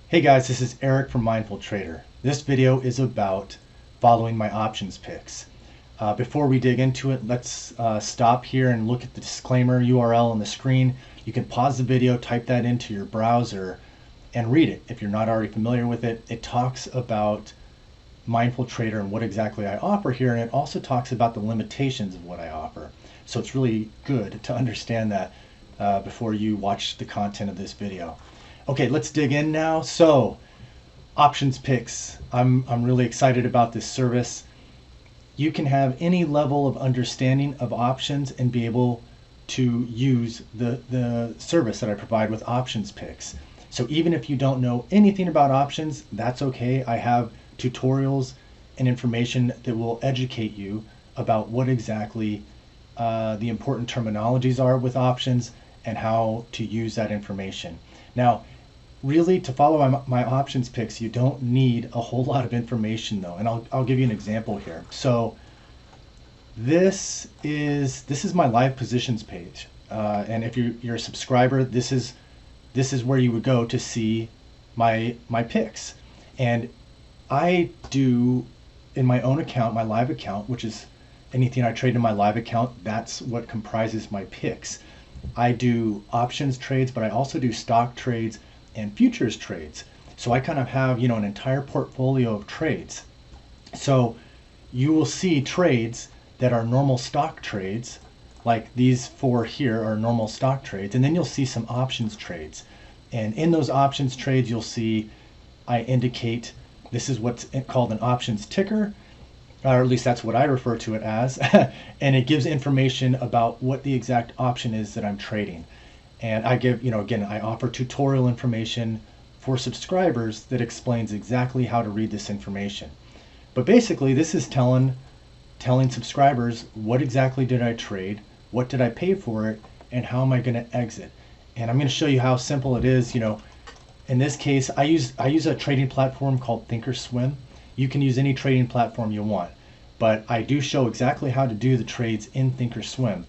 Hey guys, this is Eric from Mindful Trader. This video is about following my options picks. Before we dig into it, let's stop here and look at the disclaimer URL on the screen. You can pause the video, type that into your browser, and read it if you're not already familiar with it. It talks about Mindful Trader and what exactly I offer here, and it also talks about the limitations of what I offer. So it's really good to understand that before you watch the content of this video. Okay, let's dig in now. So, options picks. I'm really excited about this service. You can have any level of understanding of options and be able to use the service that I provide with options picks. So even if you don't know anything about options, that's okay. I have tutorials and information that will educate you about what exactly the important terminologies are with options and how to use that information. Now, really, to follow my options picks, you don't need a whole lot of information though, and I'll give you an example here. So this is my live positions page, and if you're a subscriber, this is where you would go to see my picks. And I do in my own account, my live account, which is anything I trade in my live account, that's what comprises my picks. I do options trades, but I also do stock trades and futures trades. So I kind of have, an entire portfolio of trades. So you will see trades that are normal stock trades, like these four here are normal stock trades, and then you'll see some options trades. And in those options trades, you'll see I indicate this is what's called an options ticker, or at least that's what I refer to it as, and it gives information about what the exact option is that I'm trading. And I give, again, I offer tutorial information for subscribers that explains exactly how to read this information. But basically, this is telling subscribers what exactly did I trade, what did I pay for it, and how am I going to exit. And I'm going to show you how simple it is. In this case, I use a trading platform called ThinkorSwim. You can use any trading platform you want, but I do show exactly how to do the trades in ThinkorSwim.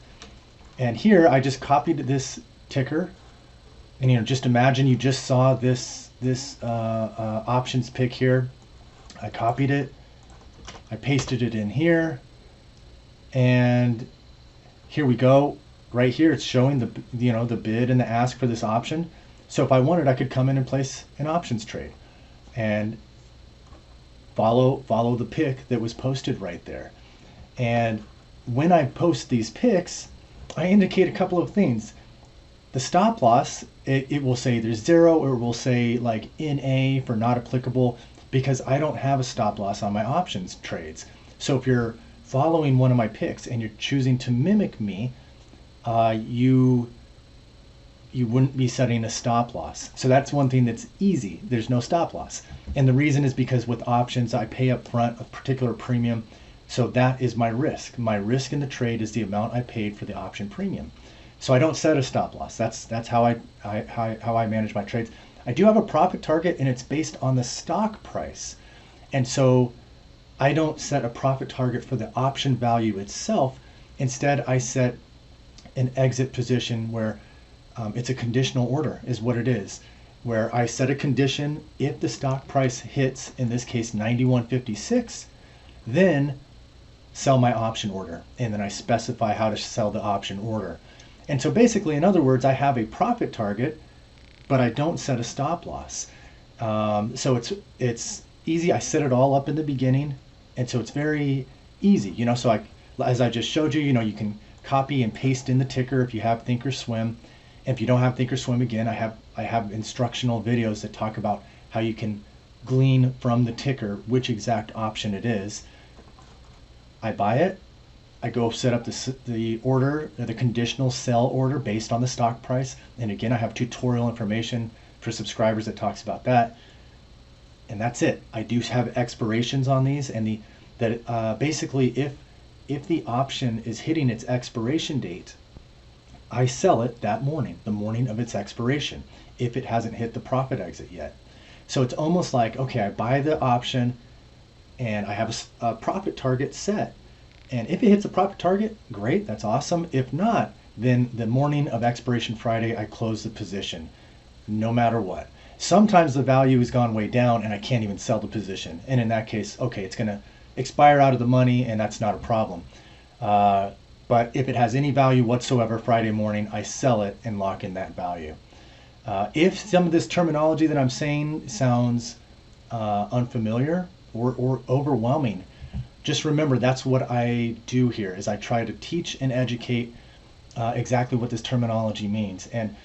And here I just copied this ticker, and just imagine you just saw this options pick here. I copied it, I pasted it in here, and here we go. Right here it's showing the bid and the ask for this option. So if I wanted, I could come in and place an options trade and follow the pick that was posted right there. And when I post these picks, I indicate a couple of things. The stop loss, it will say there's 0, or it will say like NA for not applicable, because I don't have a stop loss on my options trades. So if you're following one of my picks and you're choosing to mimic me, you wouldn't be setting a stop loss. So that's one thing that's easy. There's no stop loss. And the reason is because with options, I pay up front a particular premium. So that is my risk. My risk in the trade is the amount I paid for the option premium. So I don't set a stop loss. That's how I manage my trades. I do have a profit target, and it's based on the stock price. And so I don't set a profit target for the option value itself. Instead, I set an exit position where it's a conditional order is what it is, where I set a condition. If the stock price hits, in this case 91.56, then sell my option order, and then I specify how to sell the option order. And so basically, in other words, I have a profit target, but I don't set a stop loss. So it's easy. I set it all up in the beginning, and so it's very easy. So as I just showed you, you can copy and paste in the ticker if you have ThinkorSwim. If you don't have ThinkorSwim, again, I have instructional videos that talk about how you can glean from the ticker which exact option it is. I buy it. I go set up the order, the conditional sell order based on the stock price. And again, I have tutorial information for subscribers that talks about that. And that's it. I do have expirations on these, and basically if the option is hitting its expiration date, I sell it that morning, the morning of its expiration, if it hasn't hit the profit exit yet. So it's almost like, okay, I buy the option and I have a profit target set. And if it hits a profit target, great, that's awesome. If not, then the morning of expiration Friday, I close the position, no matter what. Sometimes the value has gone way down and I can't even sell the position. And in that case, okay, it's going to expire out of the money and that's not a problem. But if it has any value whatsoever Friday morning, I sell it and lock in that value. If some of this terminology that I'm saying sounds unfamiliar or overwhelming, just remember that's what I do here is I try to teach and educate exactly what this terminology means. And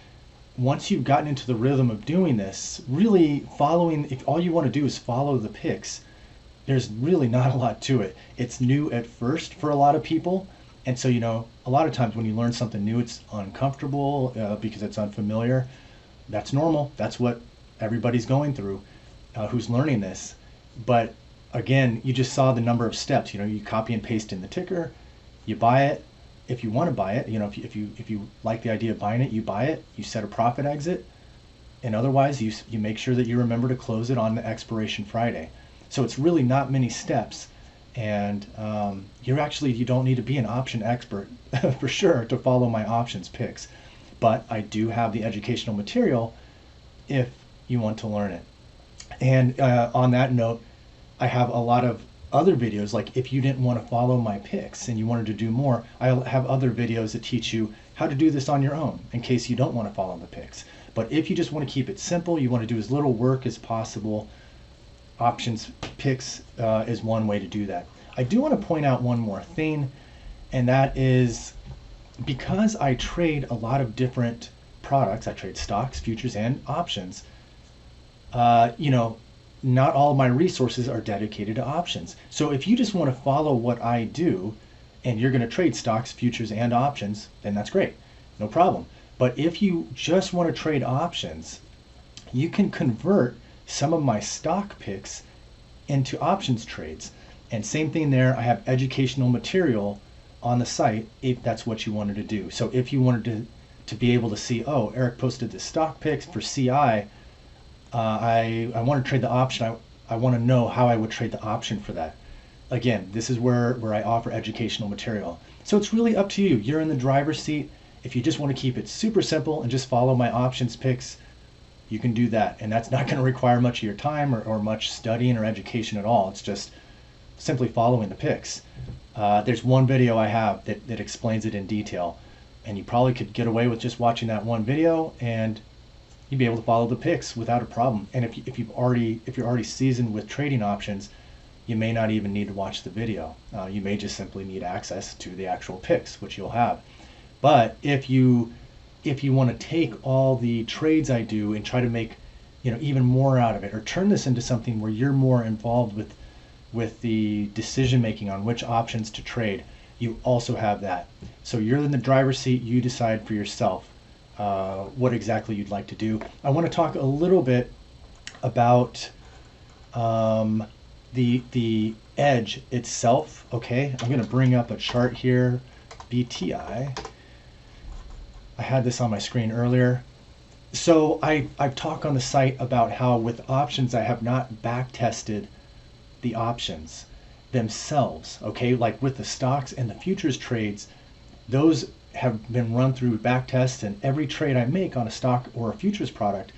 once you've gotten into the rhythm of doing this, really following, if all you want to do is follow the picks, there's really not a lot to it. It's new at first for a lot of people. And so, a lot of times when you learn something new, it's uncomfortable because it's unfamiliar. That's normal. That's what everybody's going through who's learning this. But again, you just saw the number of steps. You copy and paste in the ticker, you buy it. If you want to buy it, if you like the idea of buying it, you buy it, you set a profit exit, and otherwise you make sure that you remember to close it on the expiration Friday. So it's really not many steps, and you don't need to be an option expert for sure to follow my options picks. But I do have the educational material if you want to learn it. And on that note, I have a lot of other videos, like if you didn't want to follow my picks and you wanted to do more, I'll have other videos that teach you how to do this on your own in case you don't want to follow the picks. But if you just want to keep it simple, you want to do as little work as possible, options picks is one way to do that. I do want to point out one more thing, and that is because I trade a lot of different products, I trade stocks, futures, and options, not all of my resources are dedicated to options. So if you just want to follow what I do and you're going to trade stocks, futures, and options, then that's great. No problem. But if you just want to trade options, you can convert some of my stock picks into options trades. And same thing there, I have educational material on the site if that's what you wanted to do. So if you wanted to be able to see, oh, Eric posted the stock picks for CI, I want to trade the option. I want to know how I would trade the option for that. Again, this is where I offer educational material. So it's really up to you. You're in the driver's seat. If you just want to keep it super simple and just follow my options picks, you can do that. And that's not going to require much of your time or much studying or education at all. It's just simply following the picks. There's one video I have that explains it in detail. And you probably could get away with just watching that one video and you'd be able to follow the picks without a problem. And if you're already seasoned with trading options, you may not even need to watch the video. You may just simply need access to the actual picks, which you'll have. But if you want to take all the trades I do and try to make even more out of it, or turn this into something where you're more involved with the decision making on which options to trade, you also have that. So you're in the driver's seat. You decide for yourself what exactly you'd like to do. I want to talk a little bit about the edge itself. Okay, I'm going to bring up a chart here, BTI. I had this on my screen earlier. So I've talked on the site about how with options I have not back tested the options themselves. Okay, like with the stocks and the futures trades, those have been run through back tests, and every trade I make on a stock or a futures product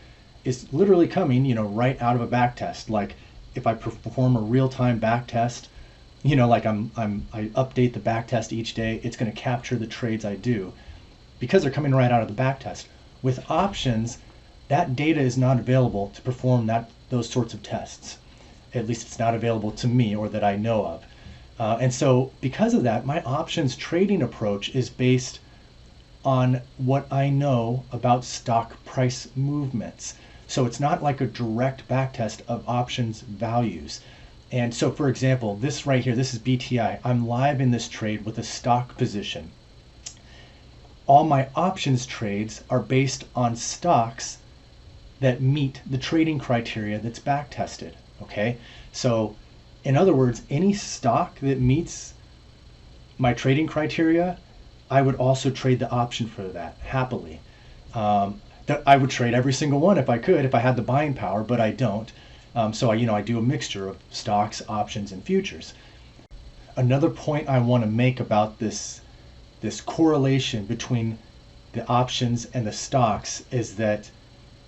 is literally coming, right out of a back test. Like if I perform a real-time back test, like I update the back test each day, it's going to capture the trades I do because they're coming right out of the back test. With options, that data is not available to perform those sorts of tests. At least it's not available to me or that I know of. And so because of that, my options trading approach is based on what I know about stock price movements. So it's not like a direct backtest of options values. And so for example, this right here, this is BTI. I'm live in this trade with a stock position. All my options trades are based on stocks that meet the trading criteria that's back tested. Okay, so in other words, any stock that meets my trading criteria, I would also trade the option for that happily. I would trade every single one if I could, if I had the buying power, but I don't. So I do a mixture of stocks, options, and futures. Another point I want to make about this correlation between the options and the stocks is that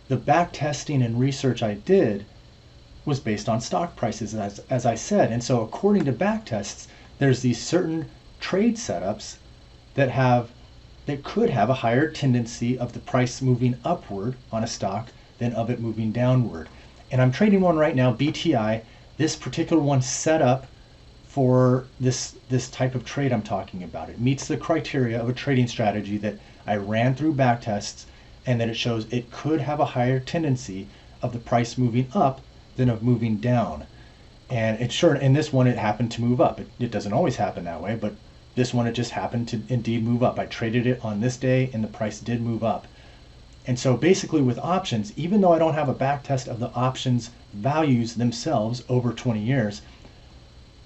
the back testing and research I did was based on stock prices, as I said. And so according to back tests, there's these certain trade setups that could have a higher tendency of the price moving upward on a stock than of it moving downward. And I'm trading one right now, BTI. This particular one set up for this type of trade I'm talking about. It meets the criteria of a trading strategy that I ran through back tests, and that it shows it could have a higher tendency of the price moving up than of moving down. And it sure, in this one, it happened to move up. It doesn't always happen that way, but this one, it just happened to indeed move up. I traded it on this day and the price did move up. And so basically with options, even though I don't have a back test of the options values themselves over 20 years,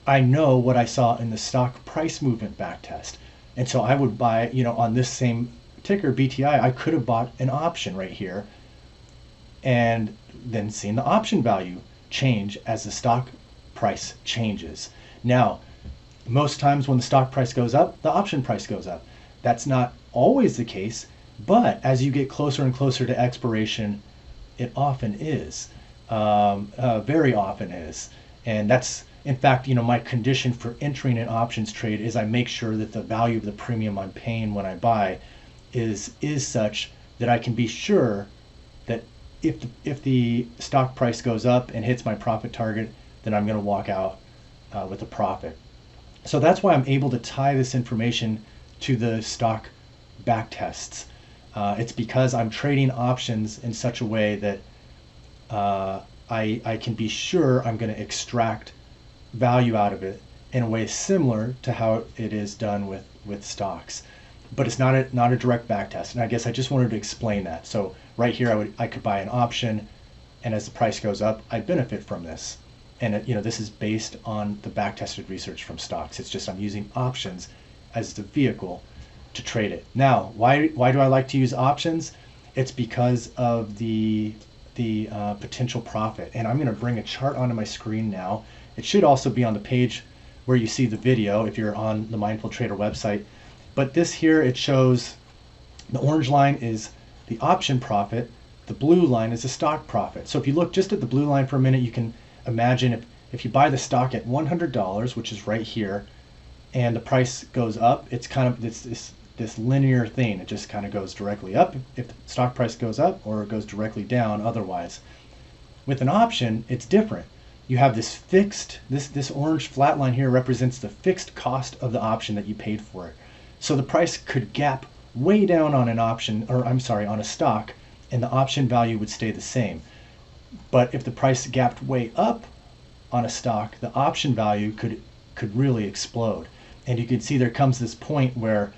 I know what I saw in the stock price movement back test. And so I would buy, on this same ticker, BTI, I could have bought an option right here and then seen the option value change as the stock price changes. Now, most times when the stock price goes up, the option price goes up. That's not always the case, but as you get closer and closer to expiration, it often is, very often is. And that's, in fact, my condition for entering an options trade is I make sure that the value of the premium I'm paying when I buy is such that I can be sure that if the stock price goes up and hits my profit target, then I'm going to walk out with a profit. So that's why I'm able to tie this information to the stock back tests. It's because I'm trading options in such a way that I can be sure I'm going to extract value out of it in a way similar to how it is done with stocks. But it's not a direct back test. And I guess I just wanted to explain that. So right here, I could buy an option, and as the price goes up, I benefit from this. And this is based on the back tested research from stocks. It's just I'm using options as the vehicle to trade it. Now, why do I like to use options? It's because of the potential profit. And I'm going to bring a chart onto my screen now. It should also be on the page where you see the video if you're on the Mindful Trader website. But this here, it shows the orange line is the option profit, the blue line is the stock profit. So if you look just at the blue line for a minute, you can imagine if you buy the stock at $100, which is right here, and the price goes up, it's kind of this linear thing. It just kind of goes directly up if the stock price goes up, or it goes directly down otherwise. With an option, it's different. You have this fixed, this orange flat line here represents the fixed cost of the option that you paid for it. So the price could gap way down on an option, or I'm sorry, on a stock, and the option value would stay the same. But if the price gapped way up on a stock, the option value could really explode. And you can see there comes this point where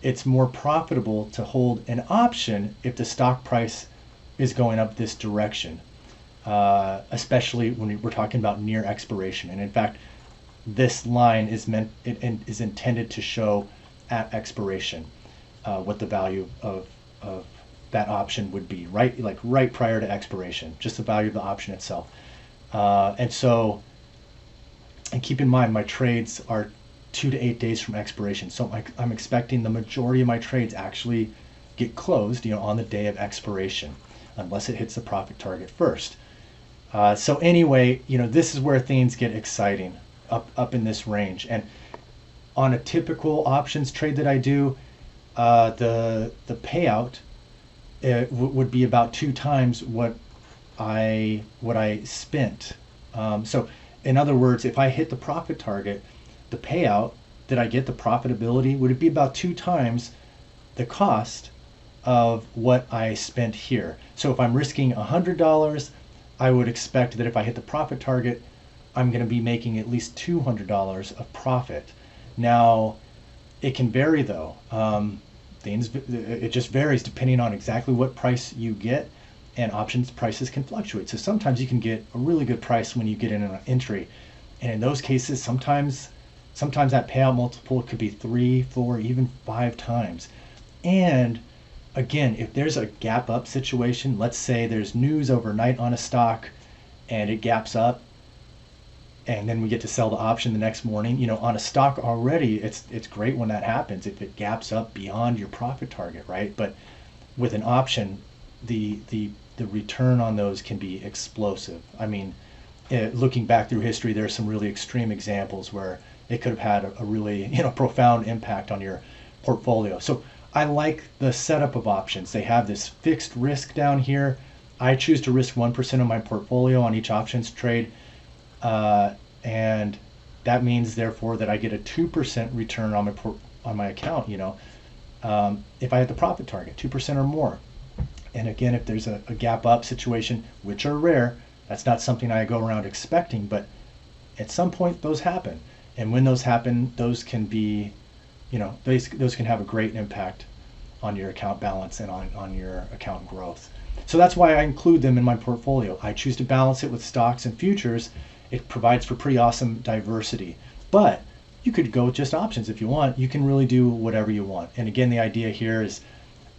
it's more profitable to hold an option if the stock price is going up this direction, especially when we're talking about near expiration. And in fact, this line is intended to show at expiration what the value of that option would be, right prior to expiration, just the value of the option itself. And keep in mind, my trades are 2 to 8 days from expiration. So I'm expecting the majority of my trades actually get closed, on the day of expiration, unless it hits the profit target first. So anyway, this is where things get exciting up in this range. And on a typical options trade that I do, the payout would be about 2 times what I spent. So in other words, if I hit the profit target, the payout that I get, the profitability, would be about 2 times the cost of what I spent here. So if I'm risking $100, I would expect that if I hit the profit target, I'm going to be making at least $200 of profit. Now, it can vary though. It just varies depending on exactly what price you get, and options prices can fluctuate. So sometimes you can get a really good price when you get in an entry, and in those cases, sometimes that payout multiple could be 3, 4, even 5 times. And again, if there's a gap up situation, let's say there's news overnight on a stock and it gaps up, and then we get to sell the option the next morning, on a stock already, it's great when that happens, if it gaps up beyond your profit target, right? But with an option, the the return on those can be explosive. I mean, looking back through history, there are some really extreme examples where it could have had a really profound impact on your portfolio. So I like the setup of options. They have this fixed risk down here. I choose to risk 1% of my portfolio on each options trade, and that means therefore that I get a 2% return on my account. If I hit the profit target, 2% or more. And again, if there's a gap up situation, which are rare, that's not something I go around expecting, but at some point those happen. And when those happen, those can be, those can have a great impact on your account balance and on your account growth. So that's why I include them in my portfolio. I choose to balance it with stocks and futures. It provides for pretty awesome diversity. But you could go with just options if you want. You can really do whatever you want. And again, the idea here is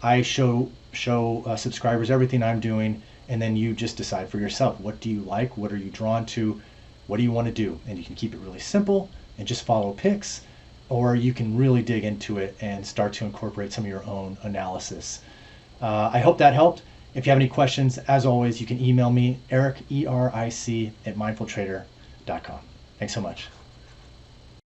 I show subscribers everything I'm doing, and then you just decide for yourself. What do you like? What are you drawn to? What do you want to do? And you can keep it really simple and just follow picks, or you can really dig into it and start to incorporate some of your own analysis. I hope that helped. If you have any questions, as always, you can email me, Eric, ERIC, @mindfultrader.com. Thanks so much.